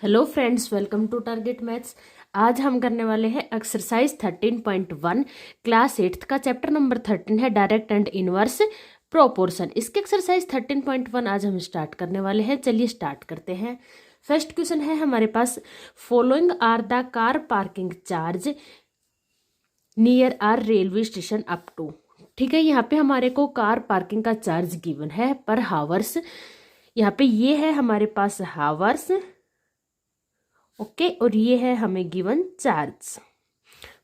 Hello friends, welcome to Target Maths. आज हम करने वाले हैं एक्सरसाइज 13.1 क्लास 8th का चैप्टर नंबर 13 है डायरेक्ट एंड इनवर्स प्रोपोर्शन। इसके एक्सरसाइज 13.1 आज हम स्टार्ट करने वाले हैं। चलिए स्टार्ट करते हैं। फर्स्ट क्वेश्चन है हमारे पास, following are the car parking charge near our railway station up to. ठीक है, यहाँ पे हमारे को कार पार्किंग का चार्ज गिवन है पर हावर्स। यहाँ पे ये है हमारे पास हावर्स, ओके और ये है हमें गिवन चार्ज।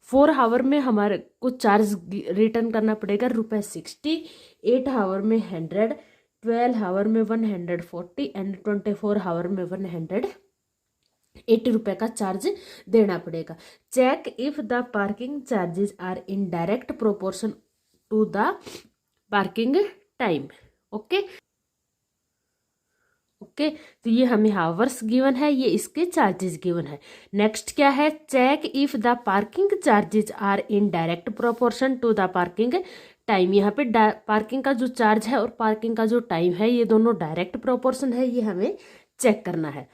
4 आवर में हमारे को चार्ज रिटर्न करना पड़ेगा ₹60, 8 आवर में 100, 12 आवर में 140 एंड 24 आवर में 180 रुपये का चार्ज देना पड़ेगा। Check if the parking charges are in direct proportion to the parking time. Okay, तो ये हमें हावर्स गिवन है, ये इसके चार्जेस गिवन है। नेक्स्ट क्या है, check if the parking charges are in direct proportion to the parking time. यहाँ पे पार्किंग का जो चार्ज है और पार्किंग का जो टाइम है ये दोनों डायरेक्ट प्रोपोर्शन है, ये हमें चेक करना है।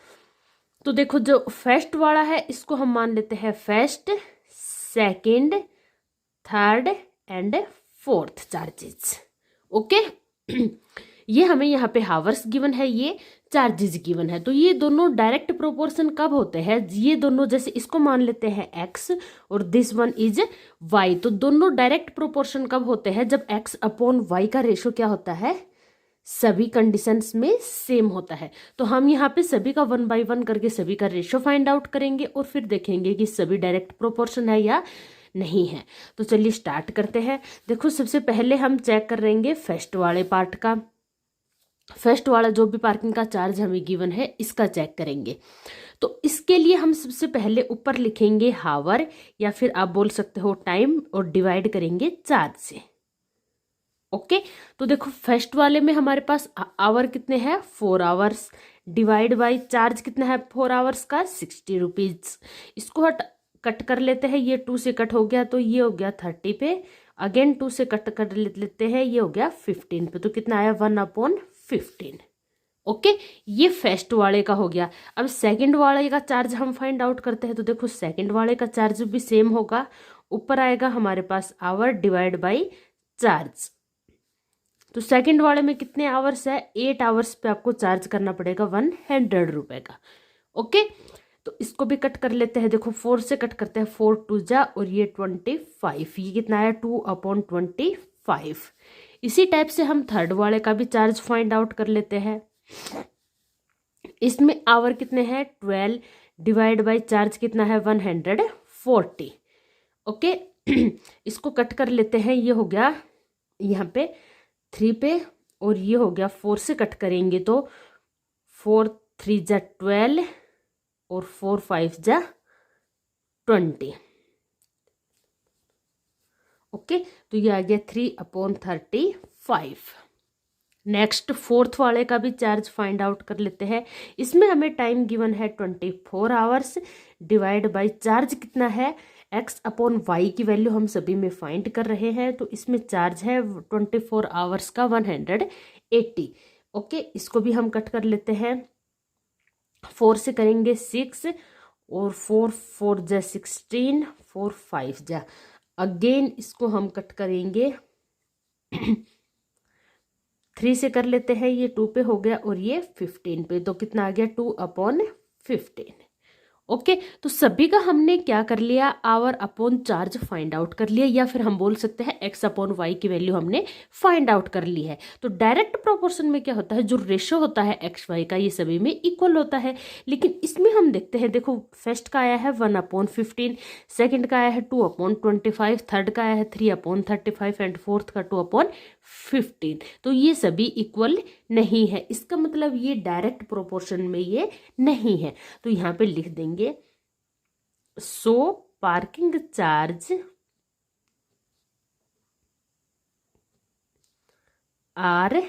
तो देखो, जो फर्स्ट वाला है इसको हम मान लेते हैं first, second, third and fourth charges. Okay ये हमें यहाँ पे हावर्स गिवन है, ये चार्जेस गिवन है। तो ये दोनों डायरेक्ट प्रोपोर्शन कब होते हैं, ये दोनों जैसे इसको मान लेते हैं x और दिस वन इज y। तो दोनों डायरेक्ट प्रोपोर्शन कब होते हैं, जब x अपॉन y का रेशो क्या होता है, सभी कंडीशंस में सेम होता है। तो हम यहाँ पे सभी का 1 by 1 करके सभी का रेशो फाइंड आउट करेंगे और फिर देखेंगे कि सभी डायरेक्ट प्रोपोर्शन है या नहीं है। तो चलिए स्टार्ट करते हैं। देखो, सबसे पहले हम चेक करेंगे फर्स्ट वाले पार्ट का। फर्स्ट वाला जो भी पार्किंग का चार्ज हमें गिवन है इसका चेक करेंगे। तो इसके लिए हम सबसे पहले ऊपर लिखेंगे हावर या फिर आप बोल सकते हो टाइम और डिवाइड करेंगे चार्ज से। ओके, तो देखो फर्स्ट वाले में हमारे पास आवर कितने हैं, 4 आवर्स, डिवाइड बाय चार्ज कितना है 4 आवर्स का 60 रुपीज। इसको कट कर लेते हैं, ये 2 से कट हो गया तो ये हो गया 30 पे, अगेन 2 से कट कर लेते हैं, ये हो गया 15 पे। तो कितना आया 1/15। ओके, ये फर्स्ट वाले का हो गया। अब सेकंड वाले का चार्ज हम फाइंड आउट करते हैं। तो देखो सेकंड वाले का चार्ज भी सेम होगा, ऊपर आएगा हमारे पास आवर डिवाइड बाय चार्ज। तो सेकंड वाले में कितने आवर्स है, 8 आवर्स पे आपको चार्ज करना पड़ेगा 100 रुपए का। ओके, तो इसको भी कट कर लेते हैं। देखो 4 से कट करते हैं, 4 2 जा और ये 25, ये कितना आया 2/25। इसी टाइप से हम थर्ड वाले का भी चार्ज फाइंड आउट कर लेते हैं। इसमें आवर कितने हैं 12, डिवाइड बाय चार्ज कितना है 140। ओके इसको कट कर लेते हैं, ये हो गया यहाँ पे 3 पे और ये हो गया 4 से कट करेंगे तो 4 3 जा 12 और 4 5 जा 20। ओके, तो ये आ गया 3/35। नेक्स्ट फोर्थ वाले का भी चार्ज फाइंड आउट कर लेते हैं। इसमें हमें टाइम गिवन है 24 आवर्स, डिवाइड बाय चार्ज कितना है, x अपॉन y की वैल्यू हम सभी में फाइंड कर रहे हैं। तो इसमें चार्ज है 24 आवर्स का 180। ओके, इसको भी हम कट कर लेते हैं, 4 से करेंगे 6 और 4 4 जा 16, 4 5 जा, अगेन इसको हम कट करेंगे 3 से कर लेते हैं, ये 2 पे हो गया और ये 15 पे। तो कितना आ गया 2/15। ओके, तो सभी का हमने क्या कर लिया, hour upon charge find out कर लिया, या फिर हम बोल सकते हैं x अपॉन वाई की वैल्यू हमने फाइंड आउट कर ली है। तो डायरेक्ट प्रोपोर्शन में क्या होता है, जो रेशो होता है x y का ये सभी में इक्वल होता है। लेकिन इसमें हम देखते हैं, देखो फर्स्ट का आया है 1/15, सेकेंड का आया है 2/25, थर्ड का आया है 3/35 एंड फोर्थ का 2/15। तो ये सभी इक्वल नहीं है, इसका मतलब ये डायरेक्ट प्रोपोर्शन में ये नहीं है। तो यहाँ पे लिख देंगे so parking charge are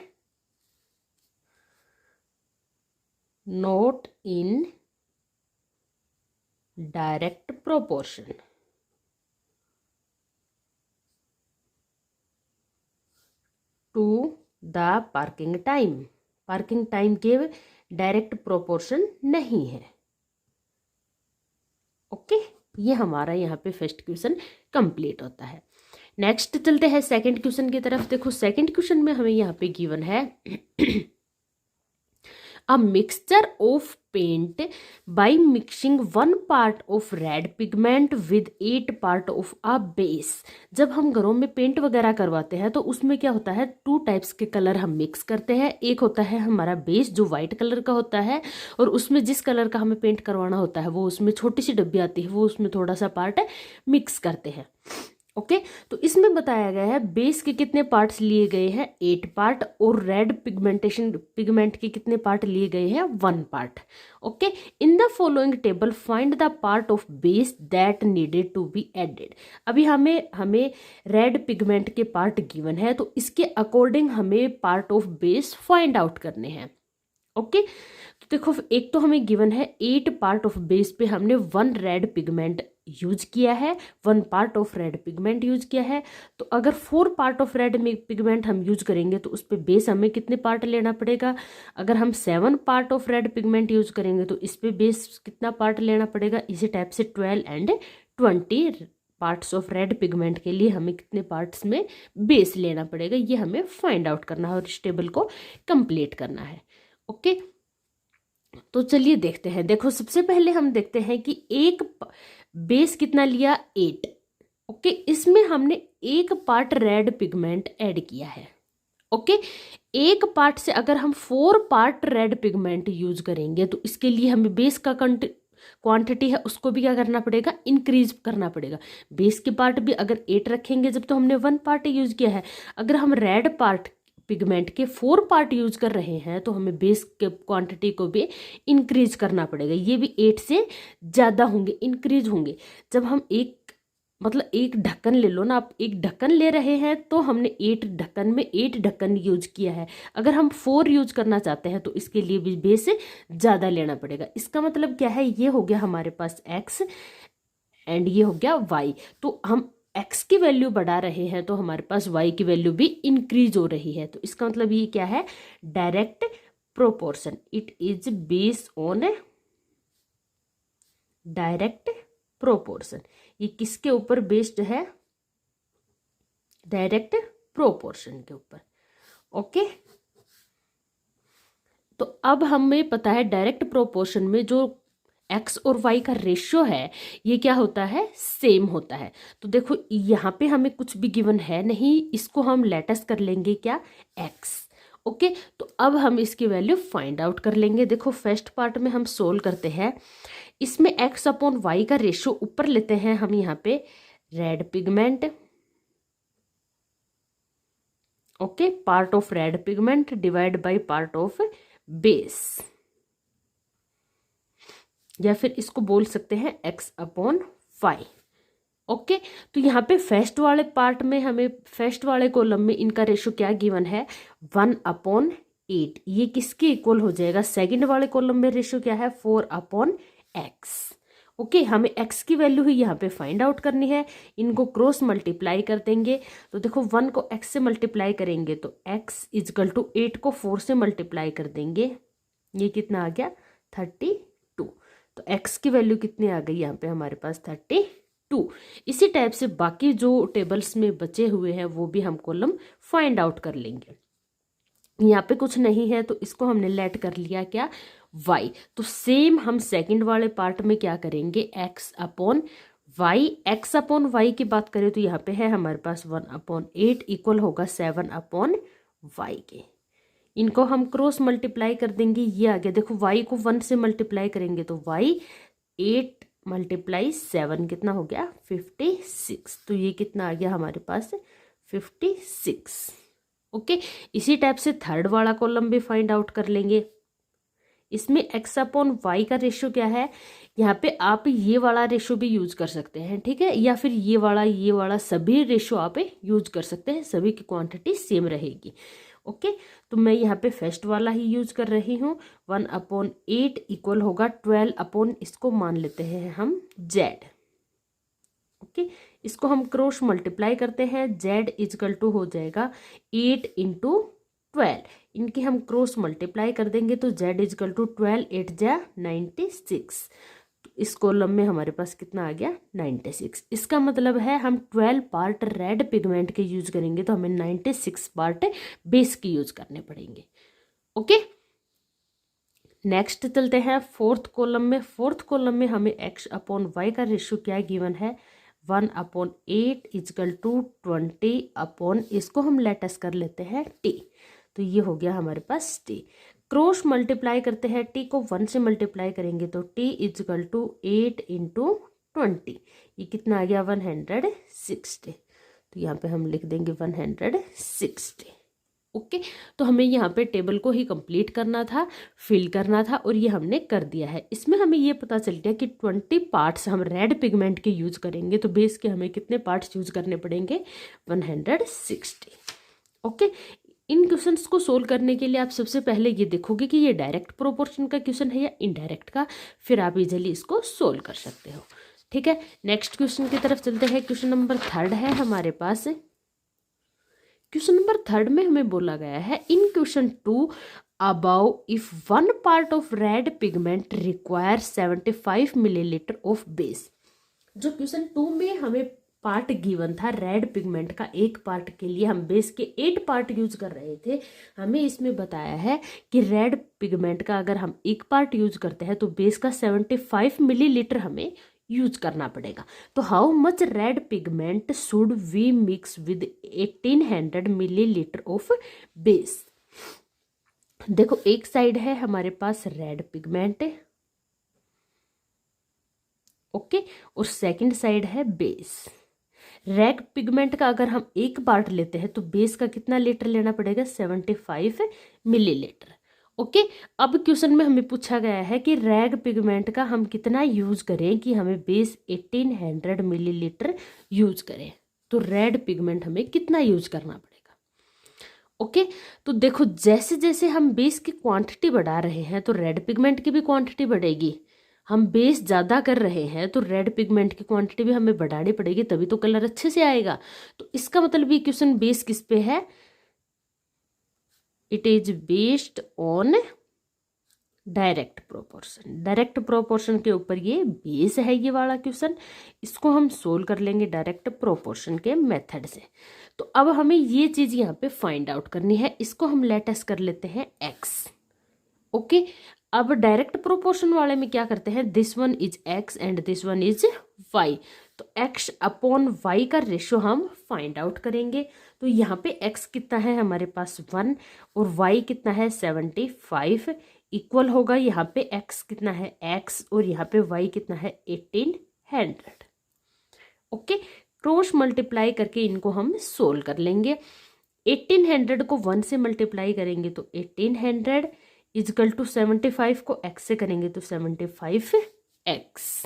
not in direct proportion to the parking time. Parking time के डायरेक्ट प्रोपोर्शन नहीं है। ओके, ये हमारा यहाँ पे फर्स्ट क्वेश्चन कंप्लीट होता है। नेक्स्ट चलते हैं सेकंड क्वेश्चन की तरफ। देखो सेकंड क्वेश्चन में हमें यहाँ पे गिवन है a mixture of paint by mixing 1 part of red pigment with 8 part of a base। जब हम घरों में पेंट वगैरह करवाते हैं तो उसमें क्या होता है, 2 टाइप्स के कलर हम मिक्स करते हैं। एक होता है हमारा बेस जो वाइट कलर का होता है, और उसमें जिस कलर का हमें पेंट करवाना होता है वो उसमें छोटी सी डब्बी आती है, वो उसमें थोड़ा सा पार्ट मिक्स करते हैं। ओके तो इसमें बताया गया है बेस के कितने पार्ट्स लिए गए हैं, 8 पार्ट, और रेड पिगमेंट के कितने पार्ट लिए गए हैं, 1 part. Okay, in the following table find the part of base that needed to be added. अभी हमें रेड पिगमेंट के पार्ट गिवन है, तो इसके अकॉर्डिंग हमें part of base find out करने हैं। ओके तो देखो, एक तो हमें गिवन है 8 पार्ट ऑफ बेस पे हमने 1 रेड पिगमेंट यूज किया है, 1 part of red pigment use किया है। तो अगर 4 पार्ट ऑफ रेड पिगमेंट हम यूज करेंगे तो उस पे बेस हमें कितने पार्ट लेना पड़ेगा। अगर हम 7 part of red pigment use करेंगे तो इस पे बेस कितना पार्ट लेना पड़ेगा। इसी टाइप से 12 and 20 parts of red pigment के लिए हमें कितने पार्ट्स में बेस लेना पड़ेगा, ये हमें फाइंड आउट करना है और इस टेबल को कंप्लीट करना है। ओके तो चलिए देखते हैं। देखो सबसे पहले हम देखते हैं कि एक बेस कितना लिया, 8। ओके इसमें हमने 1 पार्ट रेड पिगमेंट ऐड किया है। ओके 1 पार्ट से अगर हम 4 पार्ट रेड पिगमेंट यूज करेंगे तो इसके लिए हमें बेस का क्वांटिटी है उसको भी क्या करना पड़ेगा, इंक्रीज करना पड़ेगा। बेस के पार्ट भी अगर 8 रखेंगे जब, तो हमने 1 पार्ट यूज किया है। अगर हम रेड पार्ट पिगमेंट के 4 पार्ट यूज कर रहे हैं तो हमें बेस के क्वांटिटी को भी इंक्रीज करना पड़ेगा। ये भी 8 से ज़्यादा होंगे, इंक्रीज होंगे। जब हम एक ढक्कन ले लो ना, आप एक ढक्कन ले रहे हैं तो हमने 8 ढक्कन में 8 ढक्कन यूज किया है। अगर हम 4 यूज करना चाहते हैं तो इसके लिए भी बेस ज़्यादा लेना पड़ेगा। इसका मतलब क्या है, ये हो गया हमारे पास x एंड ये हो गया y। तो हम x की वैल्यू बढ़ा रहे हैं तो हमारे पास y की वैल्यू भी इंक्रीज हो रही है। तो इसका मतलब ये क्या है, direct proportion. It is based on direct proportion. ये किसके ऊपर बेस्ड है, डायरेक्ट प्रोपोर्शन के ऊपर। ओके तो अब हमें पता है डायरेक्ट प्रोपोर्शन में जो x और y का रेशियो है ये क्या होता है, सेम होता है। तो देखो यहाँ पे हमें कुछ भी गिवन है नहीं, इसको हम लेटेस्ट कर लेंगे क्या, x। ओके तो अब हम इसकी वैल्यू फाइंड आउट कर लेंगे। देखो फर्स्ट पार्ट में हम सोल्व करते हैं, इसमें x अपॉन y का रेशियो ऊपर लेते हैं हम यहाँ पे red pigment. Okay part of red pigment divide by part of base, या फिर इसको बोल सकते हैं x अपॉन y। ओके तो यहाँ पे फर्स्ट वाले पार्ट में हमें फर्स्ट वाले कॉलम में इनका रेशियो क्या गिवन है, 1/8। ये किसके इक्वल हो जाएगा, सेकंड वाले कॉलम में रेशियो क्या है, 4/x। ओके हमें x की वैल्यू ही यहाँ पे फाइंड आउट करनी है। इनको क्रॉस मल्टीप्लाई कर देंगे तो देखो 1 को x से मल्टीप्लाई करेंगे तो x इजकल टू 8 को 4 से मल्टीप्लाई कर देंगे, ये कितना आ गया 32। तो x की वैल्यू कितनी आ गई यहाँ पे हमारे पास 32। इसी टाइप से बाकी जो टेबल्स में बचे हुए हैं वो भी हम कॉलम फाइंड आउट कर लेंगे। यहाँ पे कुछ नहीं है तो इसको हमने लेट कर लिया क्या, y। तो सेम हम सेकंड वाले पार्ट में क्या करेंगे, x upon y। x upon y की बात करें तो यहाँ पे है हमारे पास 1/8 इक्वल होगा 7/y के। इनको हम क्रॉस मल्टीप्लाई कर देंगे, ये आ गया। देखो y को 1 से मल्टीप्लाई करेंगे तो y 8 × 7 कितना हो गया 56। तो ये कितना आ गया हमारे पास 56। ओके इसी टाइप से थर्ड वाला कॉलम भी फाइंड आउट कर लेंगे। इसमें x अपॉन y का रेशियो क्या है, यहाँ पे आप ये वाला रेशियो भी यूज कर सकते हैं, ठीक है, या फिर ये वाला सभी रेशियो आप यूज कर सकते हैं, सभी की क्वांटिटी सेम रहेगी। ओके तो मैं यहाँ पे फर्स्ट वाला ही यूज कर रही हूँ। 1/8 इक्वल होगा 12 अपॉन, इसको मान लेते हैं हम z। ओके इसको हम क्रॉस मल्टीप्लाई करते हैं, z इजकल टू हो जाएगा 8 × 12। इनकी हम क्रॉस मल्टीप्लाई कर देंगे तो z इजकल टू 12 8 × 96। तो इस कॉलम में हमारे पास कितना आ गया 96। इसका मतलब है हम 12 पार्ट रेड पिगमेंट के यूज करेंगे तो हमें 96 पार्ट बेस के यूज करने पड़ेंगे। ओके, नेक्स्ट चलते हैं फोर्थ कॉलम में। फोर्थ कॉलम में हमें x/y का रेशियो क्या गिवन है 1/8 इजकल टू 20 इसको हम लेटेस्ट कर लेते हैं t। तो ये हो गया हमारे पास t। क्रॉस मल्टीप्लाई करते हैं, t को 1 से मल्टीप्लाई करेंगे तो t इजकल टू 8 इंटू 20, ये कितना आ गया 160। तो यहाँ पे हम लिख देंगे 160। ओके, तो हमें यहाँ पे टेबल को ही कंप्लीट करना था, फिल करना था और ये हमने कर दिया है। इसमें हमें ये पता चल गया कि 20 पार्ट्स हम रेड पिगमेंट के यूज करेंगे तो बेस के हमें कितने पार्ट्स यूज करने पड़ेंगे 160। ओके, इन क्वेश्चंस को सोल्व करने के लिए आप सबसे पहले ये देखोगे कि ये डायरेक्ट प्रोपोर्शन का क्वेश्चन है या इनडायरेक्ट का, फिर आप इजीली इसको सोल्व कर सकते हो। ठीक है, नेक्स्ट क्वेश्चन की तरफ चलते हैं। क्वेश्चन नंबर 3 है हमारे पास। क्वेश्चन नंबर 3 में हमें बोला गया है in question 2 about if 1 part of red pigment require 75 millilitre of base. जो क्वेश्चन 2 में हमें पार्ट गिवन था रेड पिगमेंट का, एक पार्ट के लिए हम बेस के 8 पार्ट यूज कर रहे थे। हमें इसमें बताया है कि रेड पिगमेंट का अगर हम एक पार्ट यूज करते हैं तो बेस का 75 मिलीलीटर हमें यूज करना पड़ेगा। तो how much red pigment should we mix with 1800 millilitre of base. देखो, एक साइड है हमारे पास रेड पिगमेंट, ओके, और सेकंड साइड है बेस। रेड पिगमेंट का अगर हम एक पार्ट लेते हैं तो बेस का कितना लीटर लेना पड़ेगा 75 मिलीलीटर। ओके, अब क्वेश्चन में हमें पूछा गया है कि रेड पिगमेंट का हम कितना यूज करें कि हमें बेस 1800 मिलीलीटर यूज करें। तो रेड पिगमेंट हमें कितना यूज करना पड़ेगा। ओके, तो देखो जैसे जैसे हम बेस की क्वांटिटी बढ़ा रहे हैं तो रेड पिगमेंट की भी क्वांटिटी बढ़ेगी। हम बेस ज़्यादा कर रहे हैं तो रेड पिगमेंट की क्वांटिटी भी हमें बढ़ानी पड़ेगी, तभी तो कलर अच्छे से आएगा। तो इसका मतलब ये क्वेश्चन बेस किस पे है, it is based on direct proportion. Direct proportion के ऊपर ये बेस है ये वाला क्वेश्चन। इसको हम सोल्व कर लेंगे डायरेक्ट प्रोपोर्शन के मेथड से। तो अब हमें ये चीज़ यहाँ पे फाइंड आउट करनी है। इसको हम लेटेस्ट कर लेते हैं x। ओके, अब डायरेक्ट प्रोपोर्शन वाले में क्या करते हैं, this one is x and this one is y। तो x/y का रेशियो हम फाइंड आउट करेंगे। तो यहाँ पे x कितना है हमारे पास 1 और y कितना है 75 इक्वल होगा, यहाँ पे x कितना है x और यहाँ पे y कितना है 1800। ओके, क्रॉस मल्टीप्लाई करके इनको हम सोल्व कर लेंगे। 1800 को 1 से मल्टीप्लाई करेंगे तो 1800 इजकल टू 75 को x से करेंगे तो 75x।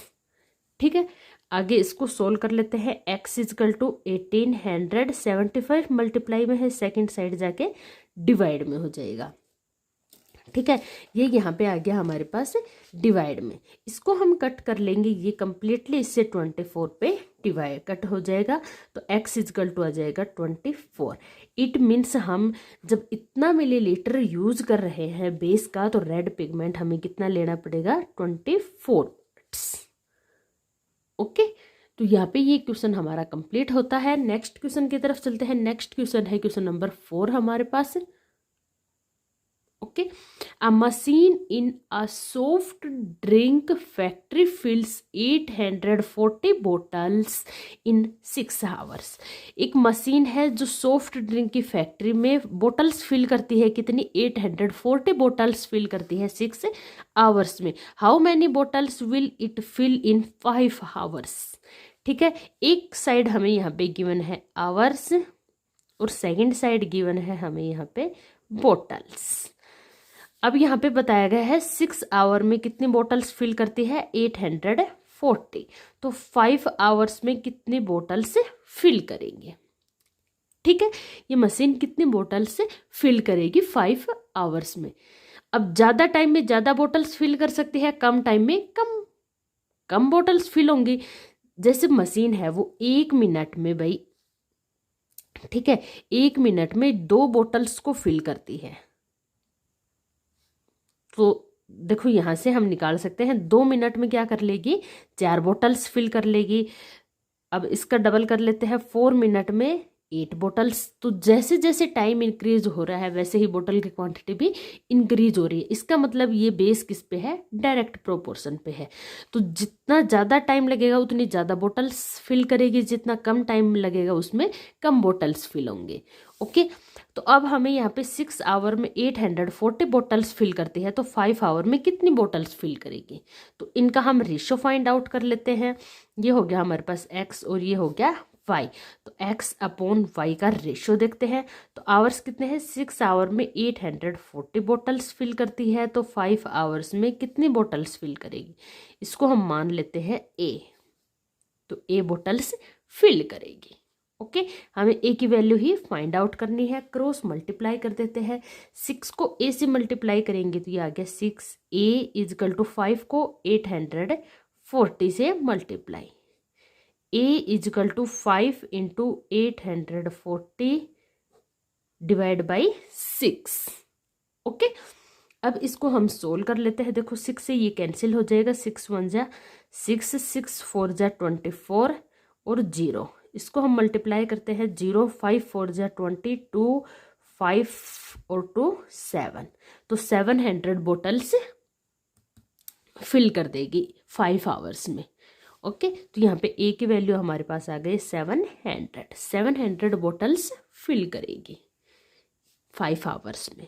ठीक है, आगे इसको सोल्व कर लेते हैं। x इजकल टू 1800, 75 मल्टीप्लाई में है, सेकंड साइड जाके डिवाइड में हो जाएगा। ठीक है, ये यहाँ पे आ गया हमारे पास डिवाइड में। इसको हम कट कर लेंगे, ये कंप्लीटली इससे 24 पे डिवाइड कट हो जाएगा। तो x इजकल टू आ जाएगा 24। इट मीन्स हम जब इतना मिलीलीटर यूज कर रहे हैं बेस का तो रेड पिगमेंट हमें कितना लेना पड़ेगा 24। ओके, तो यहाँ पे ये क्वेश्चन हमारा कंप्लीट होता है। नेक्स्ट क्वेश्चन की तरफ चलते हैं। नेक्स्ट क्वेश्चन है क्वेश्चन नंबर 4 हमारे पास। Okay, a machine in a soft drink factory fills 840 bottles in 6 hours। एक मशीन है जो सॉफ्ट ड्रिंक की फैक्ट्री में बोटल्स फिल करती है, कितनी 840 बोटल्स फिल करती है 6 आवर्स में। How many bottles will it fill in 5 hours. ठीक है, एक साइड हमें यहाँ पे गिवन है आवर्स और सेकंड साइड गिवन है हमें यहाँ पे बोटल्स। अब यहाँ पे बताया गया है 6 आवर में कितनी बोटल्स फिल करती है 840। तो 5 आवर्स में कितनी बोटल्स फिल करेंगे। ठीक है, ये मशीन कितनी बोटल्स फिल करेगी 5 आवर्स में। अब ज़्यादा टाइम में ज़्यादा बोटल्स फिल कर सकती है, कम टाइम में कम बोटल्स फिल होंगी। जैसे मशीन है वो 1 मिनट में भाई, ठीक है, 1 मिनट में 2 बोटल्स को फिल करती है। तो देखो यहाँ से हम निकाल सकते हैं 2 मिनट में क्या कर लेगी, 4 बोतल्स फिल कर लेगी। अब इसका डबल कर लेते हैं, 4 मिनट में 8 बोतल्स। तो जैसे जैसे टाइम इंक्रीज हो रहा है वैसे ही बोतल की क्वांटिटी भी इंक्रीज हो रही है। इसका मतलब ये बेस किस पे है, डायरेक्ट प्रोपोर्शन पे है। तो जितना ज़्यादा टाइम लगेगा उतनी ज़्यादा बोतल्स फिल करेगी, जितना कम टाइम लगेगा उसमें कम बोतल्स फिल होंगे। ओके, तो अब हमें यहाँ पे 6 आवर में 840 बोतल्स फिल करती है, तो 5 आवर में कितनी बोतल्स फिल करेगी। तो इनका हम रेशो फाइंड आउट कर लेते हैं। ये हो गया हमारे पास x और ये हो गया y। तो x अपॉन y का रेशो देखते हैं। तो आवर्स कितने हैं, 6 आवर में 840 बोतल्स फिल करती है, तो 5 आवर्स में कितनी बोतल्स फिल करेगी, इसको हम मान लेते हैं a। तो a बोतल्स फिल करेगी। ओके, हमें a की वैल्यू ही फाइंड आउट करनी है। क्रॉस मल्टीप्लाई कर देते हैं, 6 को a से मल्टीप्लाई करेंगे तो ये आ गया 6a इजकल टू 5 को 840 से multiply, a is equal to 5 into 840 divide by 6। Okay, अब इसको हम सोल्व कर लेते हैं। देखो 6 से ये कैंसिल हो जाएगा, 6 1 जा 6, 6 4 जा 24 और 0। इसको हम मल्टीप्लाई करते हैं, 0 5 4 जा 22, 5 और 2 7। तो 700 बोतल्स फिल कर देगी 5 आवर्स में। ओके, तो यहाँ पे a की वैल्यू हमारे पास आ गई 700 बोतल्स फिल करेगी 5 आवर्स में।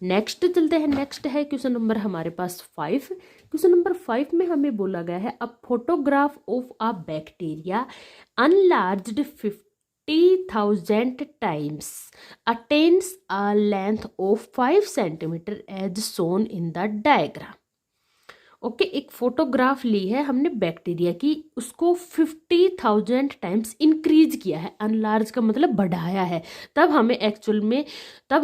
नेक्स्ट चलते हैं, नेक्स्ट है क्वेश्चन नंबर हमारे पास 5। क्वेश्चन नंबर 5 में हमें बोला गया है, a photograph of a bacteria enlarged 50,000 times attains a length of 5 centimetre as shown in the diagram. Okay, एक फोटोग्राफ ली है हमने बैक्टीरिया की, उसको 50,000 टाइम्स इंक्रीज किया है। अनलार्ज का मतलब बढ़ाया है। तब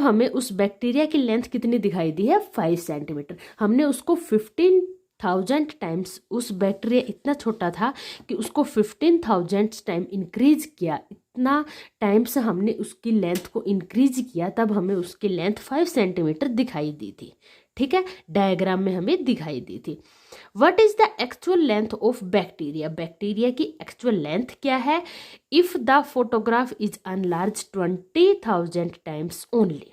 हमें उस बैक्टीरिया की लेंथ कितनी दिखाई दी है, 5 सेंटीमीटर। हमने उसको 15,000 टाइम्स, उस बैक्टीरिया इतना छोटा था कि उसको 15,000 टाइम इंक्रीज किया, इतना टाइम्स हमने उसकी लेंथ को इंक्रीज किया, तब हमें उसकी लेंथ 5 सेंटीमीटर दिखाई दी थी। ठीक है, डायग्राम में हमें दिखाई दी थी। What is the actual length of bacteria, bacteria की एक्चुअल लेंथ क्या है if the photograph is enlarge 20,000 times only.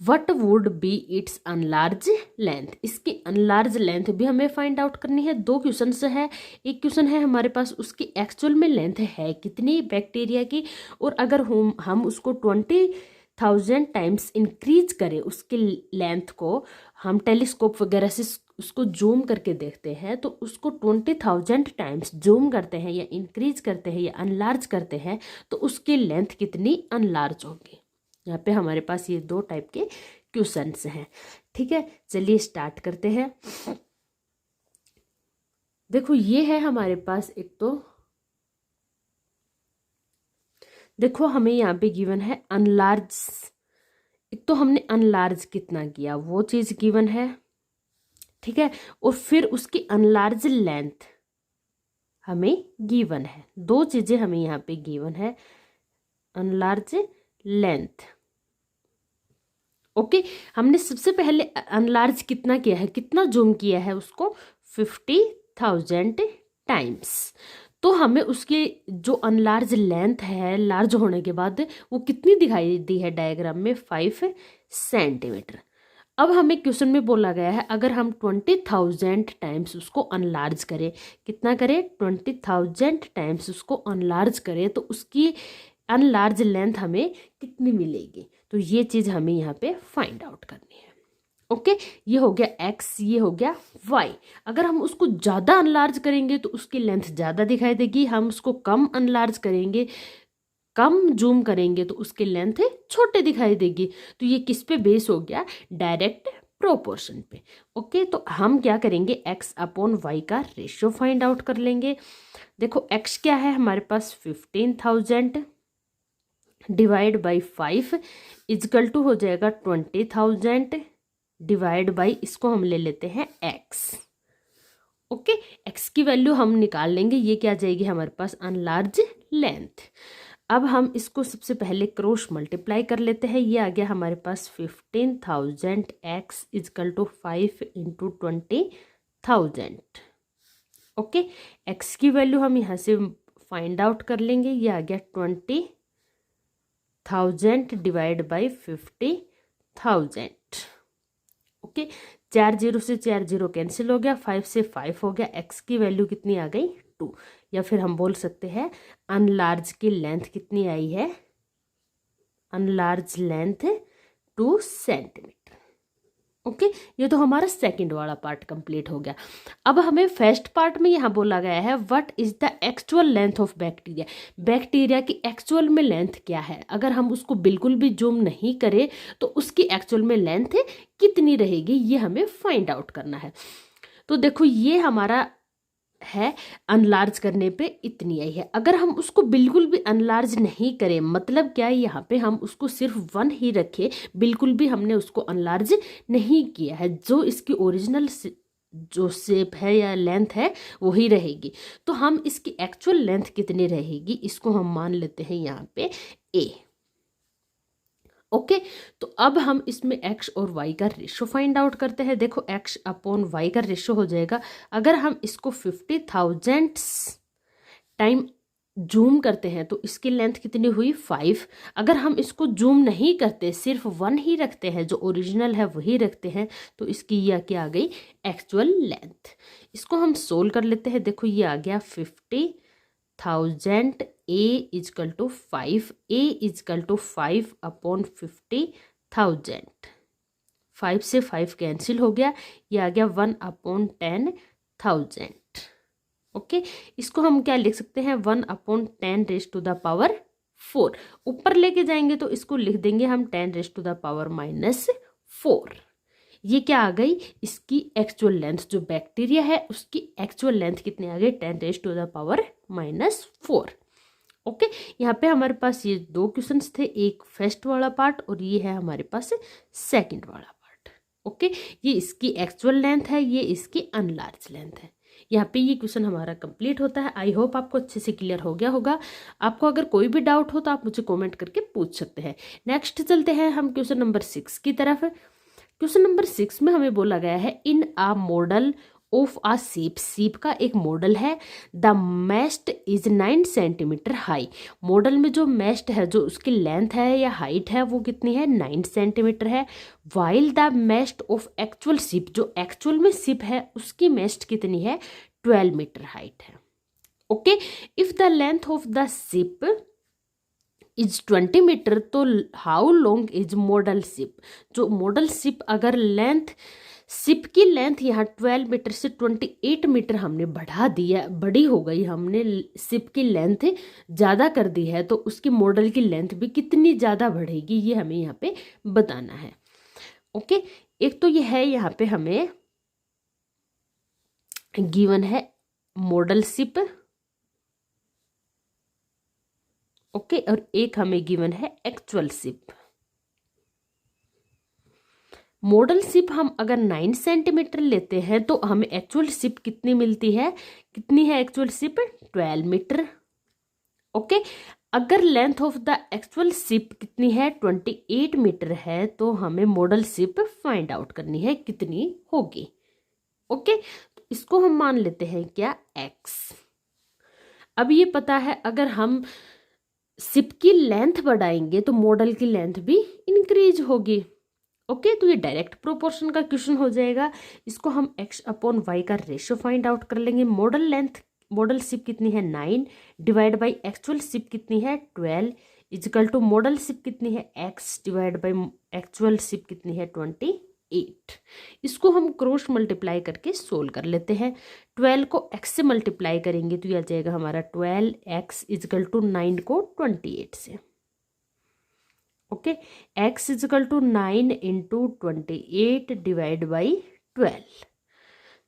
What would be its enlarge length, इसकी अनलार्ज लेंथ भी हमें फाइंड आउट करनी है। 2 क्वेश्चन है, एक क्वेश्चन है हमारे पास उसकी एक्चुअल में लेंथ है कितनी बैक्टीरिया की, और अगर हम उसको 20,000 टाइम्स इंक्रीज करें उसकी लेंथ को, हम टेलीस्कोप वगैरह से उसको जूम करके देखते हैं, तो उसको 20,000 टाइम्स जूम करते हैं या इंक्रीज करते हैं या अनलार्ज करते हैं, तो उसकी लेंथ कितनी अनलार्ज होगी। यहाँ पे हमारे पास ये 2 टाइप के क्वेश्चंस हैं। ठीक है, चलिए स्टार्ट करते हैं। देखो ये है हमारे पास, एक तो देखो हमें यहाँ पे गिवन है अनलार्ज, एक तो हमने अनलार्ज कितना किया वो चीज गिवन है। ठीक है, और फिर उसकी अनलार्ज लेंथ हमें गिवन है। 2 चीजें हमें यहाँ पे गिवन है, अनलार्ज लेंथ। ओके, हमने सबसे पहले अनलार्ज कितना किया है, कितना जूम किया है उसको, 50,000 टाइम्स। तो हमें उसकी जो अनलार्ज लेंथ है लार्ज होने के बाद वो कितनी दिखाई दी है डायग्राम में, 5 सेंटीमीटर। अब हमें क्वेश्चन में बोला गया है अगर हम 20,000 टाइम्स उसको अनलार्ज करें, कितना करें, 20,000 टाइम्स उसको अनलार्ज करें, तो उसकी अनलार्ज लेंथ हमें कितनी मिलेगी। तो ये चीज़ हमें यहाँ पे फाइंड आउट करनी है। ओके, ये हो गया x, ये हो गया y। अगर हम उसको ज़्यादा अनलार्ज करेंगे तो उसकी लेंथ ज़्यादा दिखाई देगी, हम उसको कम अनलार्ज करेंगे, कम जूम करेंगे तो उसकी लेंथ छोटे दिखाई देगी। तो ये किस पे बेस हो गया, डायरेक्ट प्रोपोर्शन पे। ओके, तो हम क्या करेंगे, x अपॉन y का रेशियो फाइंड आउट कर लेंगे। देखो x क्या है हमारे पास, 15,000 डिवाइड बाई 5 इजकल टू हो जाएगा 20,000 डिवाइड बाई, इसको हम ले लेते हैं x। ओके, x की वैल्यू हम निकाल लेंगे, ये क्या आ जाएगी हमारे पास, अनलार्ज लेंथ। अब हम इसको सबसे पहले क्रॉस मल्टीप्लाई कर लेते हैं। ये आ गया हमारे पास 15,000 x is equal to 5 into 20,000। Okay, x की वैल्यू हम यहाँ से फाइंड आउट कर लेंगे। ये आ गया 20,000 डिवाइड बाई 50,000। ओके, 4 0 से 4 0 कैंसिल हो गया, 5 से 5 हो गया। x की वैल्यू कितनी आ गई 2, या फिर हम बोल सकते हैं अनलार्ज की लेंथ कितनी आई है, अनलार्ज लेंथ 2 सेंटीमीटर। ओके, ये तो हमारा सेकंड वाला पार्ट कंप्लीट हो गया। अब हमें फर्स्ट पार्ट में यहाँ बोला गया है what is the actual length of bacteria. Bacteria की एक्चुअल में लेंथ क्या है। अगर हम उसको बिल्कुल भी जूम नहीं करें तो उसकी एक्चुअल में लेंथ कितनी रहेगी, ये हमें फाइंड आउट करना है। तो देखो ये हमारा है अनलार्ज करने पे इतनी आई है। अगर हम उसको बिल्कुल भी अनलार्ज नहीं करें, मतलब क्या है, यहाँ पे हम उसको सिर्फ 1 ही रखे, बिल्कुल भी हमने उसको अनलार्ज नहीं किया है, जो इसकी ओरिजिनल जो शेप है या लेंथ है वही रहेगी। तो हम इसकी एक्चुअल लेंथ कितनी रहेगी इसको हम मान लेते हैं यहाँ पे a। ओके, तो अब हम इसमें x और y का रेशो फाइंड आउट करते हैं। देखो x अपॉन y का रेशो हो जाएगा, अगर हम इसको 50,000 टाइम जूम करते हैं तो इसकी लेंथ कितनी हुई 5। अगर हम इसको जूम नहीं करते, सिर्फ 1 ही रखते हैं, जो ओरिजिनल है वही रखते हैं, तो इसकी यह क्या आ गई एक्चुअल लेंथ। इसको हम सोल्व कर लेते हैं। देखो ये आ गया 50,000 a is equal to 5, a is equal to 5 upon 50,000। 5 से 5 कैंसिल हो गया, ये आ गया 1 अपॉन 10,000। ओके, इसको हम क्या लिख सकते हैं 1 upon 10 raise to the power 4। ऊपर लेके जाएंगे तो इसको लिख देंगे हम 10 रेज टू द पावर -4। ये क्या आ गई इसकी एक्चुअल लेंथ, जो बैक्टीरिया है उसकी एक्चुअल लेंथ कितनी आ गई 10 raise to the power -4। Okay, यहाँ पे हमारे पास ये 2 क्वेश्चंस थे, एक फर्स्ट वाला पार्ट और ये है हमारे पास सेकंड वाला पार्ट। ओके, ये इसकी एक्चुअल लेंथ है, ये इसकी अनलार्ज लेंथ है। यहाँ पे ये क्वेश्चन हमारा कंप्लीट होता है। आई होप आपको अच्छे से क्लियर हो गया होगा। आपको अगर कोई भी डाउट हो तो आप मुझे कमेंट करके पूछ सकते हैं। नेक्स्ट चलते हैं हम क्वेश्चन नंबर 6 की तरफ। क्वेश्चन नंबर 6 में हमें बोला गया है in a model of a ship, ship का एक मॉडल है, the mast is 9 centimetre high. Model में जो मेस्ट है, जो उसकी लेंथ है या हाइट है वो कितनी है 9 सेंटीमीटर है। While the mast of actual ship, जो एक्चुअल में शिप है उसकी मेस्ट कितनी है 12 मीटर हाइट है। Okay, if the length of the ship is 20 metre तो how long is model ship. जो मॉडल शिप अगर लेंथ, शिप की लेंथ यहाँ 12 मीटर से 28 मीटर हमने बढ़ा दिया, बड़ी हो गई, हमने शिप की लेंथ ज़्यादा कर दी है, तो उसकी मॉडल की लेंथ भी कितनी ज़्यादा बढ़ेगी ये हमें यहाँ पे बताना है। ओके, एक तो ये है यहाँ पे हमें गिवन है मॉडल शिप, ओके, और एक हमें गिवन है एक्चुअल शिप। मॉडल शिप हम अगर 9 सेंटीमीटर लेते हैं तो हमें एक्चुअल शिप कितनी मिलती है, कितनी है एक्चुअल शिप 12 मीटर। ओके, अगर length of the actual ship कितनी है 28 मीटर है, तो हमें मॉडल शिप फाइंड आउट करनी है कितनी होगी। ओके, तो इसको हम मान लेते हैं क्या x। अब ये पता है अगर हम शिप की लेंथ बढ़ाएंगे तो मॉडल की लेंथ भी इंक्रीज होगी। ओके, तो ये डायरेक्ट प्रोपोर्शन का क्वेश्चन हो जाएगा। इसको हम x अपॉन y का रेशियो फाइंड आउट कर लेंगे। मॉडल लेंथ, मॉडल शिप कितनी है 9 डिवाइड बाई एक्चुअल शिप कितनी है 12 इजकल टू मॉडल शिप कितनी है x divide by actual ship कितनी है 28। इसको हम क्रॉस मल्टीप्लाई करके सोल्व कर लेते हैं। 12 को x से मल्टीप्लाई करेंगे तो ये आ जाएगा हमारा 12x इजकल टू 9 को 28 से। Okay, x is equal to 9 into 28 divide by 12।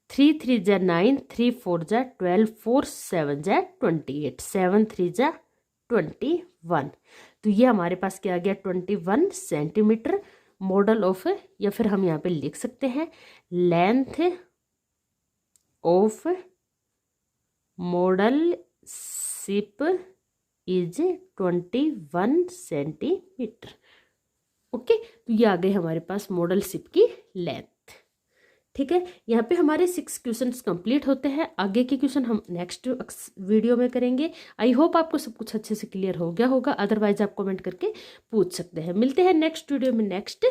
3 3 जा 9, 3 4 जा 12, 4 7 जा 28, 7 3 जा 21। तो ये हमारे पास क्या आ गया 21 सेंटीमीटर मॉडल ऑफ, या फिर हम यहाँ पे लिख सकते हैं length of model ship is 21 centimetre. Okay, तो ये आ गए हमारे पास मॉडल शिप की लेंथ। ठीक है, यहाँ पे हमारे 6 क्वेश्चंस कंप्लीट होते हैं। आगे के क्वेश्चन हम नेक्स्ट वीडियो में करेंगे। आई होप आपको सब कुछ अच्छे से क्लियर हो गया होगा, अदरवाइज आप कमेंट करके पूछ सकते हैं। मिलते हैं नेक्स्ट वीडियो में नेक्स्ट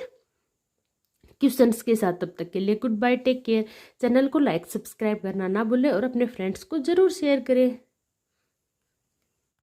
क्वेश्चंस के साथ। तब तक के लिए goodbye, take care. Channel को लाइक सब्सक्राइब करना ना भूलें और अपने फ्रेंड्स को जरूर शेयर करें।